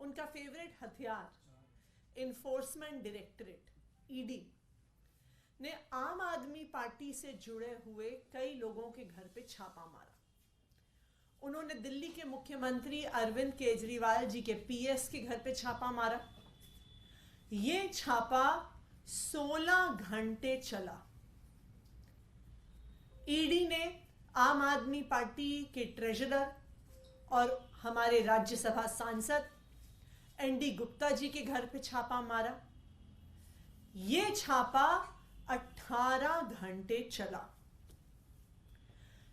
उनका फेवरेट हथियार enforcement directorate ED ने आम आदमी पार्टी से जुड़े हुए कई लोगों के घर पे छापा मारा। उन्होंने दिल्ली के मुख्यमंत्री अरविंद केजरीवाल जी के पीएस के घर पे छापा मारा। ये छापा 16 घंटे चला। ईडी ने आम आदमी पार्टी के ट्रेजरर और हमारे राज्यसभा सांसद एनडी गुप्ता जी के घर पे छापा मारा। ये छापा 18 घंटे चला।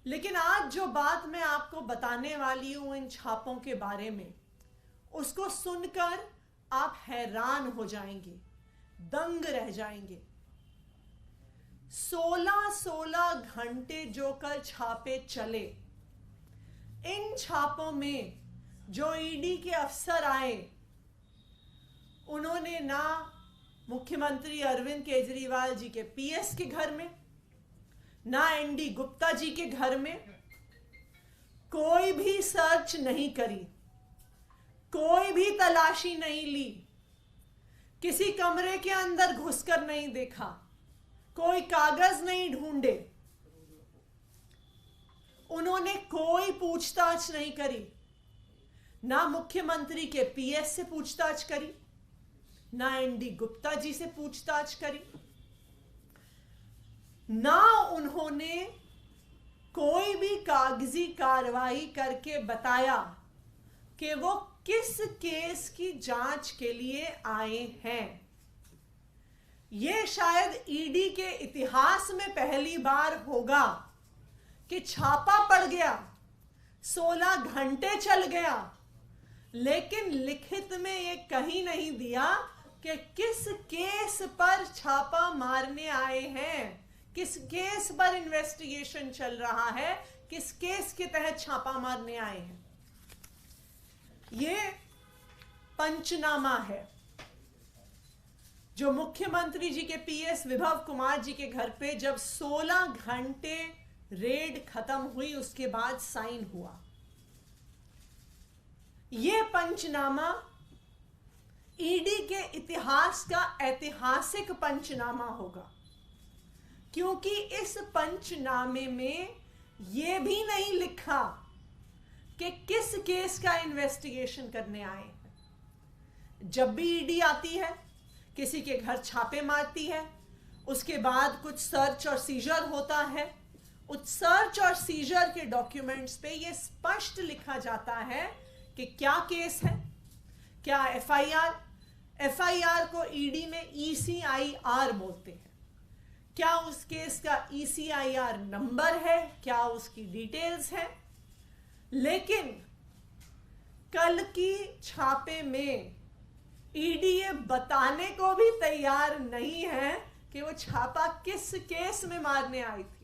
लेकिन आज जो बात मैं आपको बताने वाली हूं इन छापों के बारे में, उसको सुनकर आप हैरान हो जाएंगे, दंग रह जाएंगे। 16 घंटे जो कल छापे चले, इन छापों में जो ईडी के अफसर आए, उन्होंने ना मुख्यमंत्री अरविंद केजरीवाल जी के पीएस के घर में, ना एनडी गुप्ता जी के घर में कोई भी सर्च नहीं करी, कोई भी तलाशी नहीं ली, किसी कमरे के अंदर घुसकर नहीं देखा, कोई कागज नहीं ढूंढे, उन्होंने कोई पूछताछ नहीं करी। ना मुख्यमंत्री के पीएस से पूछताछ करी, ना एनडी गुप्ता जी से पूछताछ करी, ना उन्होंने कोई भी कागजी कार्रवाई करके बताया कि वो किस केस की जांच के लिए आए हैं। ये शायद ईडी के इतिहास में पहली बार होगा कि छापा पड़ गया, 16 घंटे चल गया, लेकिन लिखित में ये कहीं नहीं दिया कि किस केस पर छापा मारने आए हैं, किस केस पर इन्वेस्टिगेशन चल रहा है, किस केस के तहत छापा मारने आए हैं। ये पंचनामा है जो मुख्यमंत्री जी के पीएस विभव कुमार जी के घर पे जब 16 घंटे रेड खत्म हुई उसके बाद साइन हुआ। यह पंचनामा ईडी के इतिहास का ऐतिहासिक पंचनामा होगा, क्योंकि इस पंचनामे में यह भी नहीं लिखा कि किस केस का इन्वेस्टिगेशन करने आए हैं। जब भी ईडी आती है, किसी के घर छापे मारती है, उसके बाद कुछ सर्च और सीजर होता है। उस सर्च और सीजर के डॉक्यूमेंट्स पे यह स्पष्ट लिखा जाता है कि क्या केस है, क्या एफआईआर को ईडी में ईसीआईआर बोलते हैं, क्या उस केस का ईसीआईआर नंबर है, क्या उसकी डिटेल्स है। लेकिन कल की छापे में ईडी ये बताने को भी तैयार नहीं है कि वो छापा किस केस में मारने आई थी।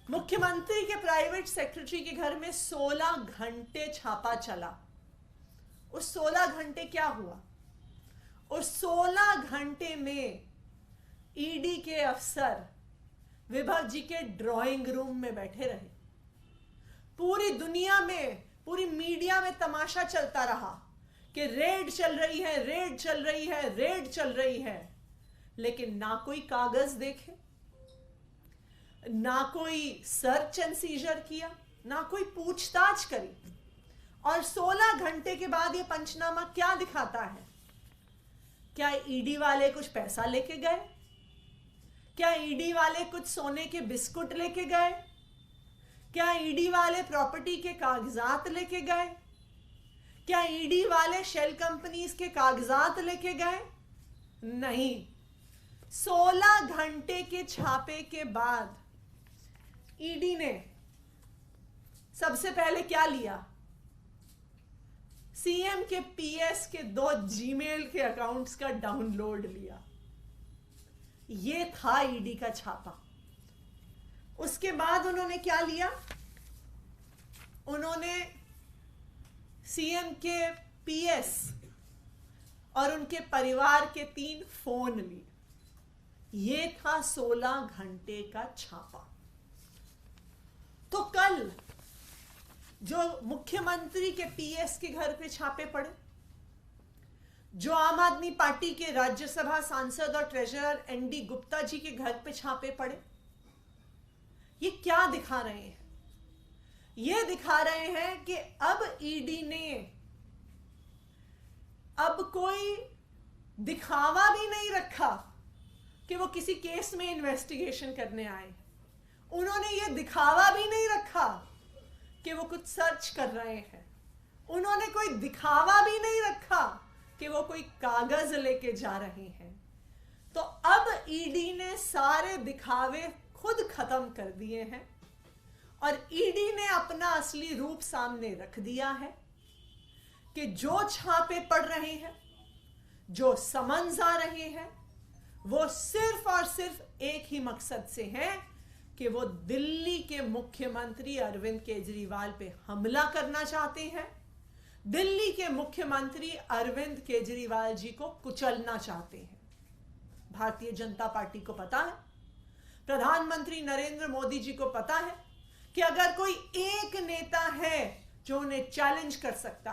मुख्यमंत्री के प्राइवेट सेक्रेटरी के घर में 16 घंटे छापा चला। उस 16 घंटे क्या हुआ? उस 16 घंटे में ईडी के अफसर विभव जी के ड्राइंग रूम में बैठे रहे। पूरी दुनिया में, पूरी मीडिया में तमाशा चलता रहा कि रेड चल रही है, रेड चल रही है, रेड चल रही है, लेकिन ना कोई कागज देखे, ना कोई सर्च एंड सीजर किया, ना कोई पूछताछ करी। और 16 घंटे के बाद यह पंचनामा क्या दिखाता है? क्या ईडी वाले कुछ पैसा लेके गए? क्या ईडी वाले कुछ सोने के बिस्कुट लेके गए? क्या ईडी वाले प्रॉपर्टी के कागजात लेके गए? क्या ईडी वाले शेल कंपनीज के कागजात लेके गए? नहीं। 16 घंटे के छापे के बाद ईडी ने सबसे पहले क्या लिया? सीएम के पीएस के 2 जीमेल के अकाउंट्स का डाउनलोड लिया। यह था ईडी का छापा। उसके बाद उन्होंने क्या लिया? उन्होंने सीएम के पीएस और उनके परिवार के 3 फोन लिए। यह था 16 घंटे का छापा। तो कल जो मुख्यमंत्री के पीएस के घर पे छापे पड़े, जो आम आदमी पार्टी के राज्यसभा सांसद और ट्रेजरर एनडी गुप्ता जी के घर पे छापे पड़े, ये क्या दिखा रहे हैं? ये दिखा रहे हैं कि अब ईडी ने अब कोई दिखावा भी नहीं रखा कि वो किसी केस में इन्वेस्टिगेशन करने आए। उन्होंने ये दिखावा भी नहीं रखा कि वो कुछ सर्च कर रहे हैं। उन्होंने कोई दिखावा भी नहीं रखा कि वो कोई कागज लेके जा रहे हैं। तो अब ईडी ने सारे दिखावे खुद खत्म कर दिए हैं और ईडी ने अपना असली रूप सामने रख दिया है कि जो छापे पड़ रहे हैं, जो समन्स आ रहे हैं, वो सिर्फ और सिर्फ एक ही मकसद से है कि वो दिल्ली के मुख्यमंत्री अरविंद केजरीवाल पे हमला करना चाहते हैं, दिल्ली के मुख्यमंत्री अरविंद केजरीवाल जी को कुचलना चाहते हैं। भारतीय जनता पार्टी को पता है, प्रधानमंत्री नरेंद्र मोदी जी को पता है कि अगर कोई एक नेता है जो उन्हें चैलेंज कर सकता,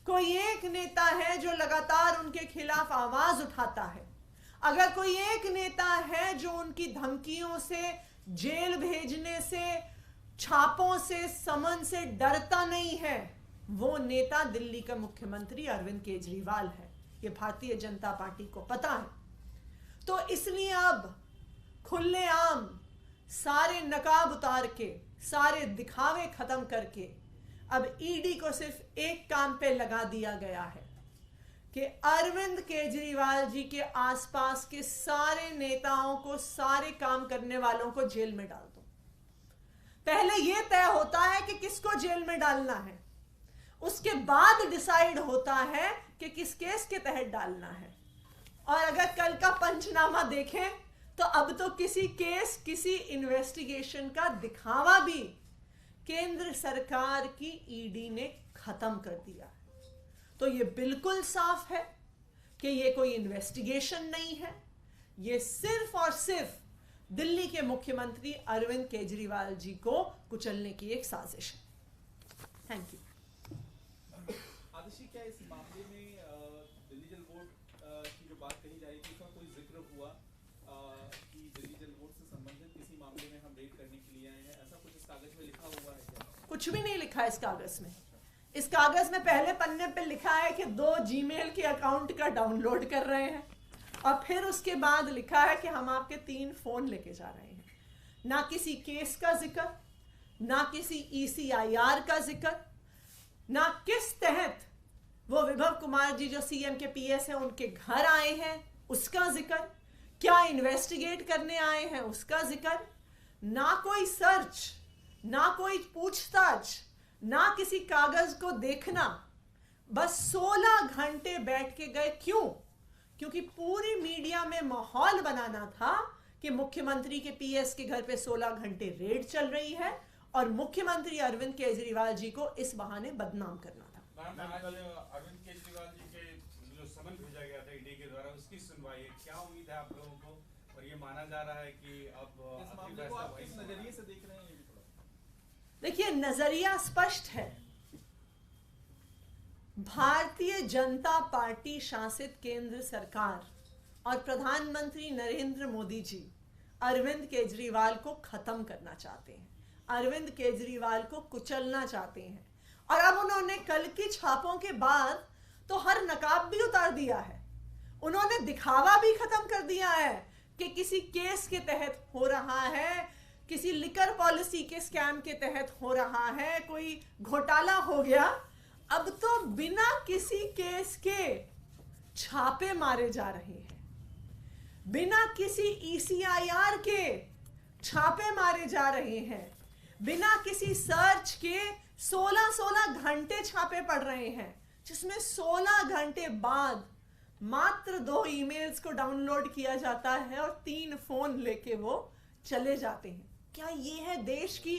कोई एक नेता है जो लगातार उनके खिलाफ आवाज उठाता है, अगर कोई एक नेता है जो उनकी धमकियों से, जेल भेजने से, छापों से, समन से डरता नहीं है, वो नेता दिल्ली का मुख्यमंत्री अरविंद केजरीवाल है। ये भारतीय जनता पार्टी को पता है। तो इसलिए अब खुलेआम सारे नकाब उतार के, सारे दिखावे खत्म करके अब ईडी को सिर्फ एक काम पे लगा दिया गया है कि अरविंद केजरीवाल जी के आसपास के सारे नेताओं को, सारे काम करने वालों को जेल में डाल दो। पहले यह तय होता है कि किसको जेल में डालना है, उसके बाद डिसाइड होता है कि किस केस के तहत डालना है। और अगर कल का पंचनामा देखें तो अब तो किसी केस, किसी इन्वेस्टिगेशन का दिखावा भी केंद्र सरकार की ईडी ने खत्म कर दिया। तो ये बिल्कुल साफ है कि ये कोई इन्वेस्टिगेशन नहीं है, ये सिर्फ और सिर्फ दिल्ली के मुख्यमंत्री अरविंद केजरीवाल जी को कुचलने की एक साजिश है। Thank you. आदिशी, क्या इस मामले में दिल्ली जल बोर्ड की जो बात कही जा रही थी उसका कोई जिक्र हुआ कि दिल्ली जल बोर्ड से संबंधित किसी मामले में हम रेड करने के लिए आए हैं, ऐसा कुछ इस कागज में लिखा हुआ है क्या? कुछ भी नहीं लिखा इस कागज में। इस कागज में पहले पन्ने पे लिखा है कि 2 जीमेल के अकाउंट का डाउनलोड कर रहे हैं और फिर उसके बाद लिखा है कि हम आपके 3 फोन लेके जा रहे हैं। ना किसी केस का जिक्र, ना किसी ECIR का जिक्र, ना किस तहत वो विभव कुमार जी जो सीएम के पीएस हैं उनके घर आए हैं उसका जिक्र, क्या इन्वेस्टिगेट करने आए हैं उसका जिक्र, ना कोई सर्च, ना कोई पूछताछ, ना किसी कागज को देखना। बस 16 घंटे बैठ के गए। क्यों? क्योंकि पूरी मीडिया में माहौल बनाना था कि मुख्यमंत्री के पीएस के घर पे 16 घंटे रेड चल रही है और मुख्यमंत्री अरविंद केजरीवाल जी को इस बहाने बदनाम करना था। अरविंद केजरीवाल जी के जो समन भेजा गया था ईडी के द्वारा, उसकी सुनवाई है, क्या उम्मीद है आप लोगों को? और ये माना जा रहा है कि अब इस मामले को आप किस नजरिए से देख रहे हैं? देखिए, नजरिया स्पष्ट है। भारतीय जनता पार्टी शासित केंद्र सरकार और प्रधानमंत्री नरेंद्र मोदी जी अरविंद केजरीवाल को खत्म करना चाहते हैं, अरविंद केजरीवाल को कुचलना चाहते हैं। और अब उन्होंने कल की छापों के बाद तो हर नकाब भी उतार दिया है। उन्होंने दिखावा भी खत्म कर दिया है कि किसी केस के तहत हो रहा है, किसी लिकर पॉलिसी के स्कैम के तहत हो रहा है, कोई घोटाला हो गया। अब तो बिना किसी केस के छापे मारे जा रहे हैं, बिना किसी ECIR के छापे मारे जा रहे हैं, बिना किसी सर्च के 16 घंटे छापे पड़ रहे हैं, जिसमें 16 घंटे बाद मात्र 2 ईमेल्स को डाउनलोड किया जाता है और 3 फोन लेके वो चले जाते हैं। क्या ये है देश की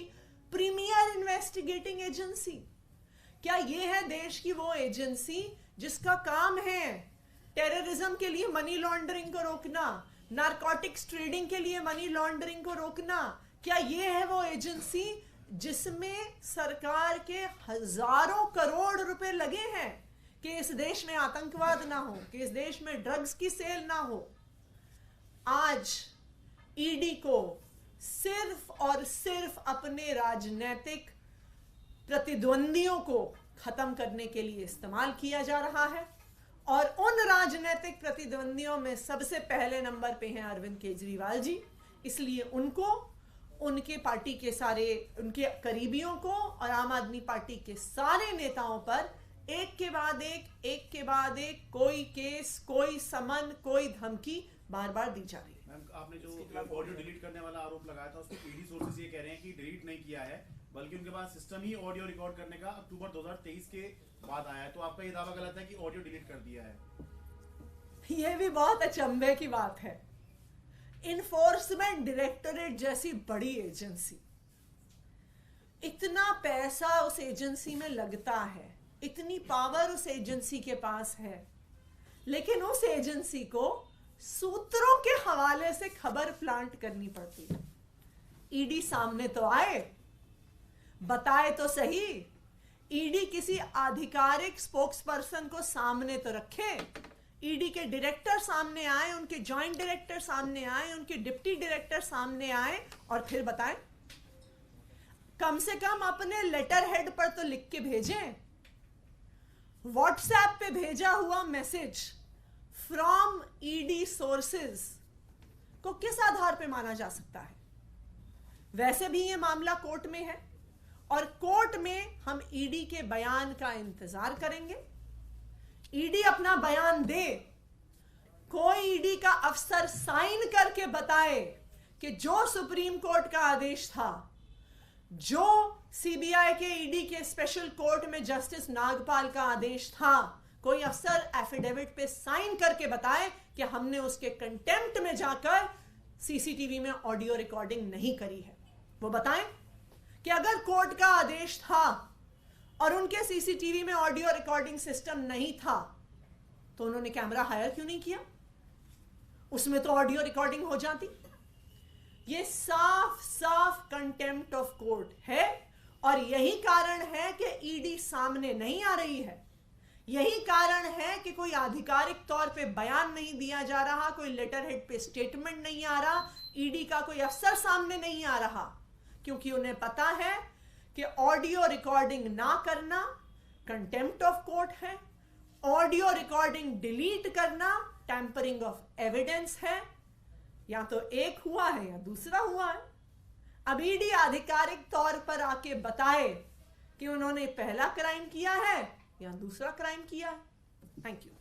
प्रीमियर इन्वेस्टिगेटिंग एजेंसी? क्या ये है देश की वो एजेंसी जिसका काम है टेररिज्म के लिए मनी लॉन्ड्रिंग को रोकना, नारकोटिक्स ट्रेडिंग के लिए मनी लॉन्ड्रिंग को रोकना? क्या ये है वो एजेंसी जिसमें सरकार के हजारों करोड़ रुपए लगे हैं कि इस देश में आतंकवाद ना हो, कि इस देश में ड्रग्स की सेल ना हो, आज ईडी को सिर्फ और सिर्फ अपने राजनीतिक प्रतिद्वंदियों को खत्म करने के लिए इस्तेमाल किया जा रहा है। और उन राजनीतिक प्रतिद्वंदियों में सबसे पहले नंबर पे हैं अरविंद केजरीवाल जी। इसलिए उनको, उनके पार्टी के सारे, उनके करीबियों को और आम आदमी पार्टी के सारे नेताओं पर एक के बाद एक कोई केस, कोई समन, कोई धमकी बार बार दी जा रही है। मैम, आपने जो ऑडियो डिलीट करने वाला आरोप लगाया था, उसको ईडी सोर्सेज ये कह रहे हैं कि डिलीट नहीं किया है, बल्कि उनके पास सिस्टम ही ऑडियो रिकॉर्ड करने का अक्टूबर 2023 के बाद आया है। तो आपका ये दावा गलत है कि ऑडियो डिलीट कर दिया है? ये भी बहुत अचंभे की बात है। इन्फोर्समेंट डायरेक्टोरेट जैसी बड़ी एजेंसी, इतना पैसा उस एजेंसी में लगता है, इतनी पावर उस एजेंसी के पास है, लेकिन उस एजेंसी को सूत्रों के हवाले से खबर प्लांट करनी पड़ती है। ईडी सामने तो आए, बताए तो सही, ईडी किसी आधिकारिक स्पोक्स पर्सन को सामने तो रखे, ईडी के डायरेक्टर सामने आए, उनके जॉइंट डायरेक्टर सामने आए, उनके डिप्टी डायरेक्टर सामने आए और फिर बताएं। कम से कम अपने लेटर हेड पर तो लिख के भेजें। व्हाट्सएप पे भेजा हुआ मैसेज फ्रॉम ईडी सोर्सेज को किस आधार पे माना जा सकता है? वैसे भी ये मामला कोर्ट में है और कोर्ट में हम ईडी के बयान का इंतजार करेंगे। ईडी अपना बयान दे, कोई ईडी का अफसर साइन करके बताए कि जो सुप्रीम कोर्ट का आदेश था, जो सीबीआई के ईडी के स्पेशल कोर्ट में जस्टिस नागपाल का आदेश था, कोई अफसर एफिडेविट पे साइन करके बताए कि हमने उसके कंटेम्प्ट में जाकर सीसीटीवी में ऑडियो रिकॉर्डिंग नहीं करी है। वो बताएं कि अगर कोर्ट का आदेश था और उनके सीसीटीवी में ऑडियो रिकॉर्डिंग सिस्टम नहीं था तो उन्होंने कैमरा हायर क्यों नहीं किया? उसमें तो ऑडियो रिकॉर्डिंग हो जाती। ये साफ साफ कंटेम्प्ट ऑफ कोर्ट है और यही कारण है कि ईडी सामने नहीं आ रही है। यही कारण है कि कोई आधिकारिक तौर पे बयान नहीं दिया जा रहा, कोई लेटर हेड पे स्टेटमेंट नहीं आ रहा, ईडी का कोई अफसर सामने नहीं आ रहा, क्योंकि उन्हें पता है कि ऑडियो रिकॉर्डिंग ना करना कंटेम्प्ट ऑफ कोर्ट है, ऑडियो रिकॉर्डिंग डिलीट करना टैंपरिंग ऑफ एविडेंस है। या तो एक हुआ है या दूसरा हुआ है। अब ईडी आधिकारिक तौर पर आके बताए कि उन्होंने पहला क्राइम किया है या दूसरा क्राइम किया है। Thank you.